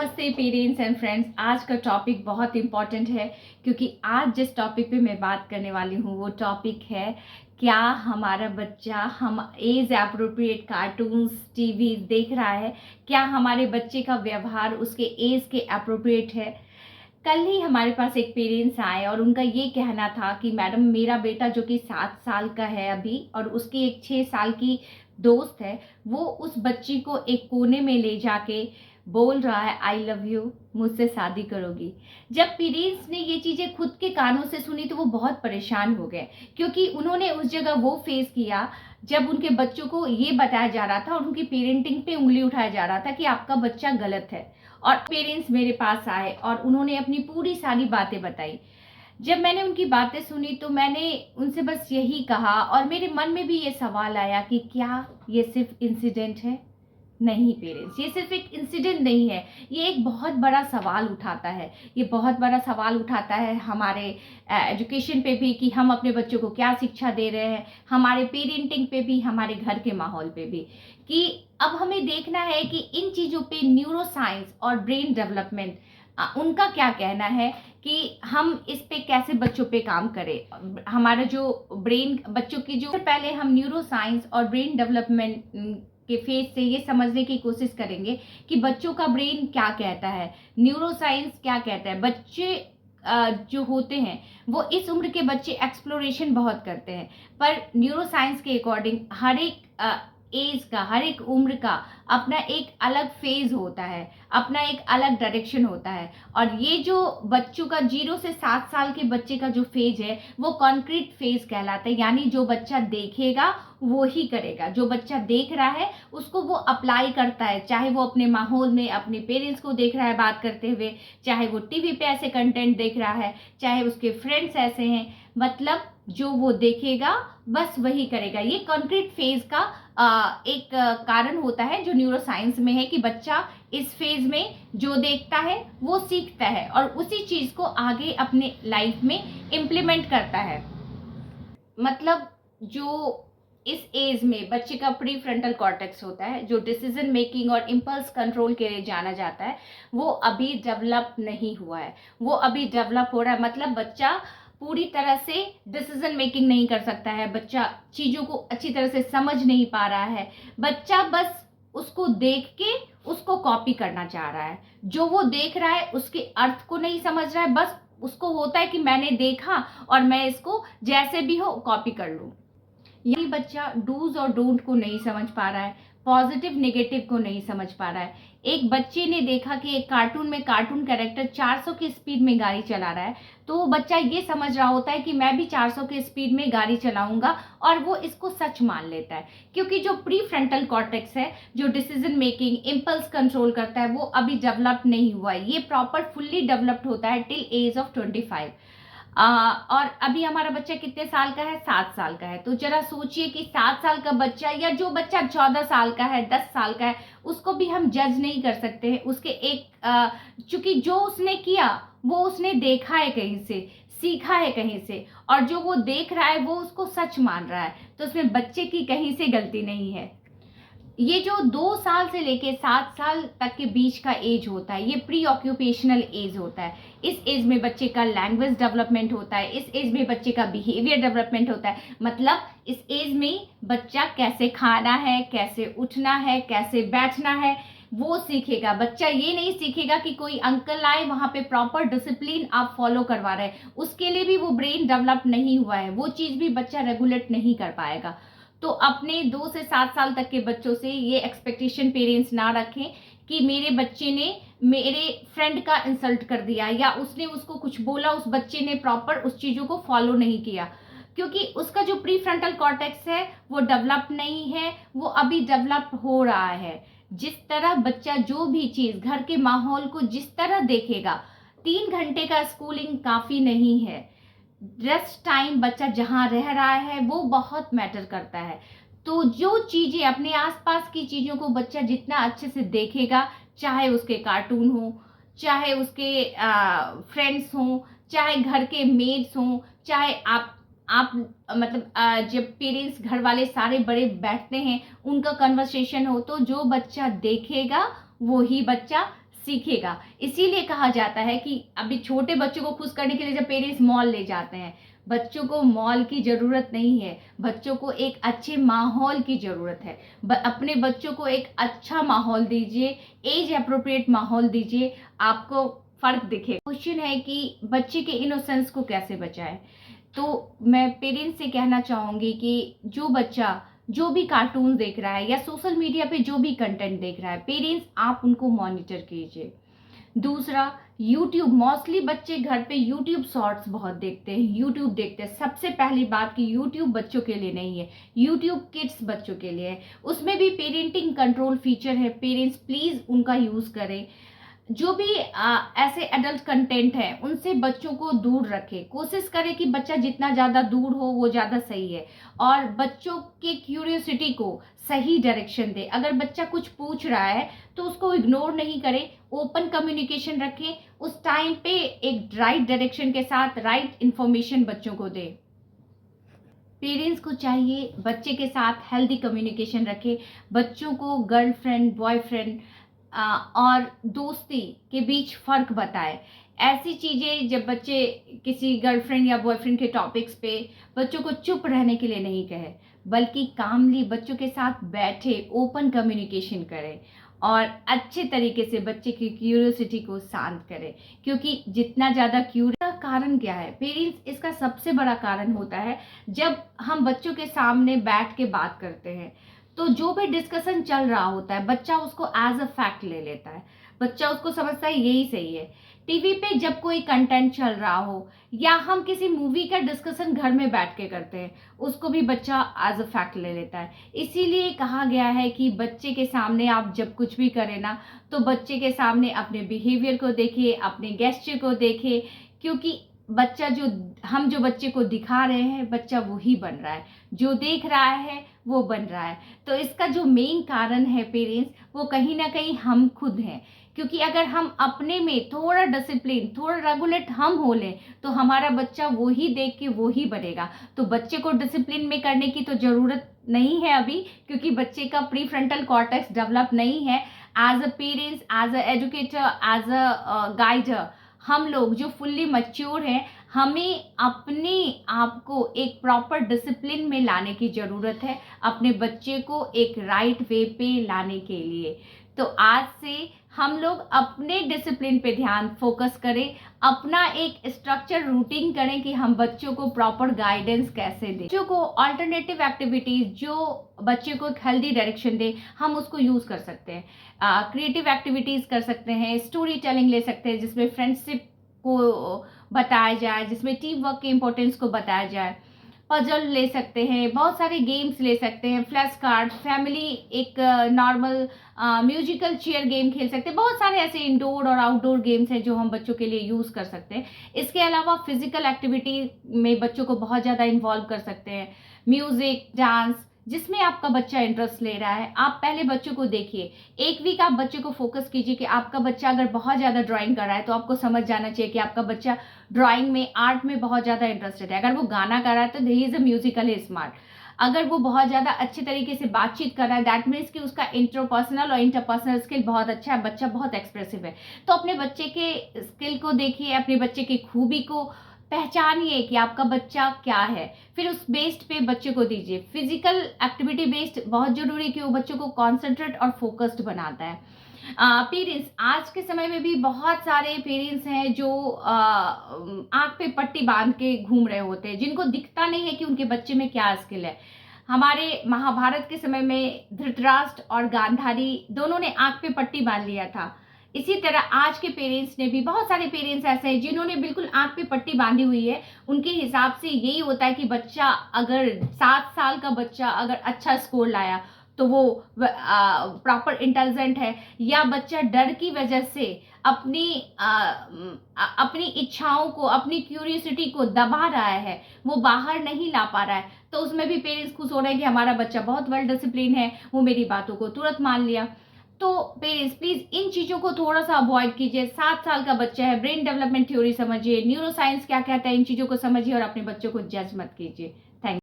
नमस्ते parents and friends. आज का टॉपिक बहुत इम्पॉर्टेंट है क्योंकि आज जिस टॉपिक पे मैं बात करने वाली हूँ वो टॉपिक है क्या हमारा बच्चा हम एज एप्रोप्रिएट कार्टून्स टीवी देख रहा है, क्या हमारे बच्चे का व्यवहार उसके एज के एप्रोप्रिएट है। कल ही हमारे पास एक पेरेंट्स आए और उनका ये कहना था कि मैडम मेरा बेटा जो कि 7 साल का है अभी और उसकी एक 6 साल की दोस्त है, वो उस बच्ची को एक कोने में ले जाके बोल रहा है आई लव यू, मुझसे शादी करोगी। जब पेरेंट्स ने ये चीज़ें खुद के कानों से सुनी तो वो बहुत परेशान हो गए क्योंकि उन्होंने उस जगह वो फेस किया जब उनके बच्चों को ये बताया जा रहा था और उनकी पेरेंटिंग पे उंगली उठाया जा रहा था कि आपका बच्चा गलत है। और पेरेंट्स मेरे पास आए और उन्होंने अपनी पूरी सारी बातें बताई। जब मैंने उनकी बातें सुनी तो मैंने उनसे बस यही कहा और मेरे मन में भी ये सवाल आया कि क्या ये सिर्फ इंसिडेंट है? नहीं पेरेंट्स, ये सिर्फ एक इंसिडेंट नहीं है, ये एक बहुत बड़ा सवाल उठाता है। ये बहुत बड़ा सवाल उठाता है हमारे एजुकेशन पे भी कि हम अपने बच्चों को क्या शिक्षा दे रहे हैं, हमारे पेरेंटिंग पे भी, हमारे घर के माहौल पे भी। कि अब हमें देखना है कि इन चीज़ों पे न्यूरो साइंस और ब्रेन डेवलपमेंट उनका क्या कहना है कि हम इस पे कैसे बच्चों पे काम करें। हमारा जो ब्रेन बच्चों की जो पहले हम न्यूरो साइंस और ब्रेन डेवलपमेंट के फेज से ये समझने की कोशिश करेंगे कि बच्चों का ब्रेन क्या कहता है, न्यूरो साइंस क्या कहता है। बच्चे जो होते हैं वो इस उम्र के बच्चे एक्सप्लोरेशन बहुत करते हैं, पर न्यूरो साइंस के अकॉर्डिंग हर एक एज का, हर एक उम्र का अपना एक अलग फेज होता है, अपना एक अलग डायरेक्शन होता है। और ये जो बच्चों का 0 से 7 साल के बच्चे का जो फेज है वो कॉन्क्रीट फेज कहलाता है। यानी जो बच्चा देखेगा वो ही करेगा, जो बच्चा देख रहा है उसको वो अप्लाई करता है, चाहे वो अपने माहौल में अपने पेरेंट्स को देख रहा है बात करते हुए, चाहे वो टीवी पे ऐसे कंटेंट देख रहा है, चाहे उसके फ्रेंड्स ऐसे हैं। मतलब जो वो देखेगा बस वही करेगा। ये कॉन्क्रीट फेज का एक कारण होता है जो न्यूरो साइंस में है कि बच्चा इस फेज में जो देखता है वो सीखता है और उसी चीज को आगे अपने लाइफ में इम्प्लीमेंट करता है। मतलब जो इस एज में बच्चे का प्री फ्रंटल कॉर्टेक्स होता है जो डिसीजन मेकिंग और इम्पल्स कंट्रोल के लिए जाना जाता है, वो अभी डेवलप नहीं हुआ है, वो अभी डेवलप हो रहा है। मतलब बच्चा पूरी तरह से डिसीजन मेकिंग नहीं कर सकता है, बच्चा चीज़ों को अच्छी तरह से समझ नहीं पा रहा है। बच्चा बस उसको देख के उसको कॉपी करना चाह रहा है, जो वो देख रहा है उसके अर्थ को नहीं समझ रहा है, बस उसको होता है कि मैंने देखा और मैं इसको जैसे भी हो कॉपी कर लूँ। यही बच्चा डूज और डोंट को नहीं समझ पा रहा है, पॉजिटिव नेगेटिव को नहीं समझ पा रहा है। एक बच्चे ने देखा कि एक कार्टून में कार्टून कैरेक्टर 400 की स्पीड में गाड़ी चला रहा है, तो वो बच्चा ये समझ रहा होता है कि मैं भी 400 की स्पीड में गाड़ी चलाऊंगा और वो इसको सच मान लेता है। क्योंकि जो प्री फ्रंटल कॉर्टेक्स है जो डिसीजन मेकिंग इम्पल्स कंट्रोल करता है वो अभी डेवलप नहीं हुआ है। ये प्रॉपर फुल्ली डेवलप्ड होता है टिल एज ऑफ 25। और अभी हमारा बच्चा कितने साल का है? 7 साल का है। तो जरा सोचिए कि 7 साल का बच्चा या जो बच्चा 14 साल का है, 10 साल का है, उसको भी हम जज नहीं कर सकते हैं उसके एक चूंकि जो उसने किया वो उसने देखा है कहीं से, सीखा है कहीं से, और जो वो देख रहा है वो उसको सच मान रहा है, तो उसमें बच्चे की कहीं से गलती नहीं है। ये जो 2 साल से लेके 7 साल तक के बीच का एज होता है ये प्री ऑक्यूपेशनल एज होता है। इस एज में बच्चे का लैंग्वेज डेवलपमेंट होता है, इस एज में बच्चे का बिहेवियर डेवलपमेंट होता है। मतलब इस एज में बच्चा कैसे खाना है, कैसे उठना है, कैसे बैठना है वो सीखेगा। बच्चा ये नहीं सीखेगा कि कोई अंकल आए वहाँ पे प्रॉपर डिसिप्लिन आप फॉलो करवा रहे हैं, उसके लिए भी वो ब्रेन डेवलप नहीं हुआ है, वो चीज़ भी बच्चा रेगुलेट नहीं कर पाएगा। तो अपने 2 से 7 साल तक के बच्चों से ये एक्सपेक्टेशन पेरेंट्स ना रखें कि मेरे बच्चे ने मेरे फ्रेंड का इंसल्ट कर दिया या उसने उसको कुछ बोला, उस बच्चे ने प्रॉपर उस चीज़ों को फॉलो नहीं किया, क्योंकि उसका जो प्री फ्रंटल कॉर्टेक्स है वो डेवलप नहीं है, वो अभी डेवलप हो रहा है। जिस तरह बच्चा जो भी चीज़ घर के माहौल को जिस तरह देखेगा, 3 घंटे का स्कूलिंग काफ़ी नहीं है। रेस्ट टाइम बच्चा जहाँ रह रहा है वो बहुत मैटर करता है। तो जो चीज़ें अपने आसपास की चीज़ों को बच्चा जितना अच्छे से देखेगा, चाहे उसके कार्टून हो, चाहे उसके फ्रेंड्स हों, चाहे घर के मेड्स हों, चाहे आप मतलब जब पेरेंट्स घर वाले सारे बड़े बैठते हैं उनका कन्वर्सेशन हो, तो जो बच्चा देखेगा वो ही बच्चा सीखेगा। इसीलिए कहा जाता है कि अभी छोटे बच्चों को खुश करने के लिए जब पेरेंट्स मॉल ले जाते हैं, बच्चों को मॉल की ज़रूरत नहीं है, बच्चों को एक अच्छे माहौल की ज़रूरत है। अपने बच्चों को एक अच्छा माहौल दीजिए, एज अप्रोप्रिएट माहौल दीजिए, आपको फ़र्क दिखेगा। क्वेश्चन है कि बच्चे के इनोसेंस को कैसे बचाएं? तो मैं पेरेंट्स से कहना चाहूँगी कि जो बच्चा जो भी कार्टून देख रहा है या सोशल मीडिया पे जो भी कंटेंट देख रहा है, पेरेंट्स आप उनको मॉनिटर कीजिए। दूसरा, यूट्यूब, मोस्टली बच्चे घर पे यूट्यूब शॉर्ट्स बहुत देखते हैं, यूट्यूब देखते हैं। सबसे पहली बात कि यूट्यूब बच्चों के लिए नहीं है, यूट्यूब किड्स बच्चों के लिए है। उसमें भी पेरेंटिंग कंट्रोल फीचर है, पेरेंट्स प्लीज़ उनका यूज़ करें। जो भी ऐसे एडल्ट कंटेंट है उनसे बच्चों को दूर रखें। कोशिश करें कि बच्चा जितना ज़्यादा दूर हो वो ज़्यादा सही है, और बच्चों के क्यूरियोसिटी को सही डायरेक्शन दे। अगर बच्चा कुछ पूछ रहा है तो उसको इग्नोर नहीं करें, ओपन कम्युनिकेशन रखें, उस टाइम पे एक राइट डायरेक्शन के साथ राइट इंफॉर्मेशन बच्चों को दें। पेरेंट्स को चाहिए बच्चे के साथ हेल्दी कम्युनिकेशन रखे, बच्चों को गर्लफ्रेंड बॉयफ्रेंड और दोस्ती के बीच फ़र्क बताए। ऐसी चीज़ें जब बच्चे किसी गर्लफ्रेंड या बॉयफ्रेंड के टॉपिक्स पे बच्चों को चुप रहने के लिए नहीं कहे, बल्कि कामली बच्चों के साथ बैठे ओपन कम्युनिकेशन करें और अच्छे तरीके से बच्चे की क्यूरियोसिटी को शांत करें। क्योंकि जितना ज़्यादा क्यूरियस, कारण क्या है पेरेंट्स, इसका सबसे बड़ा कारण होता है जब हम बच्चों के सामने बैठ के बात करते हैं तो जो भी डिस्कशन चल रहा होता है बच्चा उसको एज अ फैक्ट ले लेता है, बच्चा उसको समझता है यही सही है। टीवी पे जब कोई कंटेंट चल रहा हो या हम किसी मूवी का डिस्कशन घर में बैठ के करते हैं, उसको भी बच्चा एज अ फैक्ट ले लेता है। इसीलिए कहा गया है कि बच्चे के सामने आप जब कुछ भी करें ना, तो बच्चे के सामने अपने बिहेवियर को देखिए, अपने गेस्चर को देखिए, क्योंकि बच्चा हम जो बच्चे को दिखा रहे हैं बच्चा वही बन रहा है, जो देख रहा है वो बन रहा है। तो इसका जो मेन कारण है पेरेंट्स, वो कहीं ना कहीं हम खुद हैं। क्योंकि अगर हम अपने में थोड़ा डिसिप्लिन, थोड़ा रेगुलेट हम हो लें तो हमारा बच्चा वही देख के वही बनेगा। तो बच्चे को डिसिप्लिन में करने की तो ज़रूरत नहीं है अभी, क्योंकि बच्चे का प्री फ्रंटल कॉर्टेक्स डेवलप नहीं है। As a parents, as a educator, as a guider, हम लोग जो फुल्ली मैच्योर हैं, हमें अपने आप को एक प्रॉपर डिसिप्लिन में लाने की ज़रूरत है, अपने बच्चे को एक राइट वे पे लाने के लिए। तो आज से हम लोग अपने डिसिप्लिन पे ध्यान फोकस करें, अपना एक स्ट्रक्चर रूटीन करें कि हम बच्चों को प्रॉपर गाइडेंस कैसे दें, बच्चों को अल्टरनेटिव एक्टिविटीज़ जो बच्चे को एक हेल्दी डायरेक्शन दे, हम उसको यूज़ कर सकते हैं। क्रिएटिव एक्टिविटीज़ कर सकते हैं, स्टोरी टेलिंग ले सकते हैं जिसमें फ्रेंडशिप को बताया जाए, जिसमें टीम वर्क के इम्पोर्टेंस को बताया जाए। पजल ले सकते हैं, बहुत सारे गेम्स ले सकते हैं, फ्लैश कार्ड, फैमिली एक नॉर्मल म्यूजिकल चेयर गेम खेल सकते हैं। बहुत सारे ऐसे इंडोर और आउटडोर गेम्स हैं जो हम बच्चों के लिए यूज़ कर सकते हैं। इसके अलावा फिजिकल एक्टिविटी में बच्चों को बहुत ज़्यादा इन्वॉल्व कर सकते हैं, म्यूज़िक, डांस, जिसमें आपका बच्चा इंटरेस्ट ले रहा है। आप पहले बच्चों को देखिए, एक वीक आप बच्चे को फोकस कीजिए कि आपका बच्चा अगर बहुत ज़्यादा ड्राइंग कर रहा है तो आपको समझ जाना चाहिए कि आपका बच्चा ड्राइंग में, आर्ट में बहुत ज़्यादा इंटरेस्टेड है। अगर वो गाना कर रहा है तो he is a Musically smart. अगर वो बहुत ज़्यादा अच्छे तरीके से बातचीत कर रहा है, दैट मीन्स कि उसका इंटरपर्सनल और इंटरपर्सनल स्किल बहुत अच्छा है, बच्चा बहुत एक्सप्रेसिव है। तो अपने बच्चे के स्किल को देखिए, अपने बच्चे की खूबी को पहचानिए कि आपका बच्चा क्या है, फिर उस बेस्ड पे बच्चे को दीजिए। फिजिकल एक्टिविटी बेस्ड बहुत ज़रूरी है कि वो बच्चों को कॉन्सेंट्रेट और फोकस्ड बनाता है। पेरेंट्स, आज के समय में भी बहुत सारे पेरेंट्स हैं जो आँख पे पट्टी बांध के घूम रहे होते हैं, जिनको दिखता नहीं है कि उनके बच्चे में क्या स्किल है। हमारे महाभारत के समय में धृतराष्ट्र और गांधारी दोनों ने आँख पे पट्टी बांध लिया था। इसी तरह आज के पेरेंट्स ने भी, बहुत सारे पेरेंट्स ऐसे हैं जिन्होंने बिल्कुल आँख पे पट्टी बांधी हुई है। उनके हिसाब से यही होता है कि बच्चा अगर 7 साल का बच्चा अगर अच्छा स्कोर लाया तो वो प्रॉपर इंटेलिजेंट है, या बच्चा डर की वजह से अपनी इच्छाओं को, अपनी क्यूरियोसिटी को दबा रहा है, वो बाहर नहीं ला पा रहा है, तो उसमें भी पेरेंट्स खुश हो रहे हैं कि हमारा बच्चा बहुत वेल डिसिप्लिन है, वो मेरी बातों को तुरंत मान लिया। तो पेरेंट्स प्लीज इन चीज़ों को थोड़ा सा अवॉइड कीजिए। 7 साल का बच्चा है, ब्रेन डेवलपमेंट थ्योरी समझिए, न्यूरोसाइंस क्या कहता है, इन चीज़ों को समझिए और अपने बच्चों को जज मत कीजिए।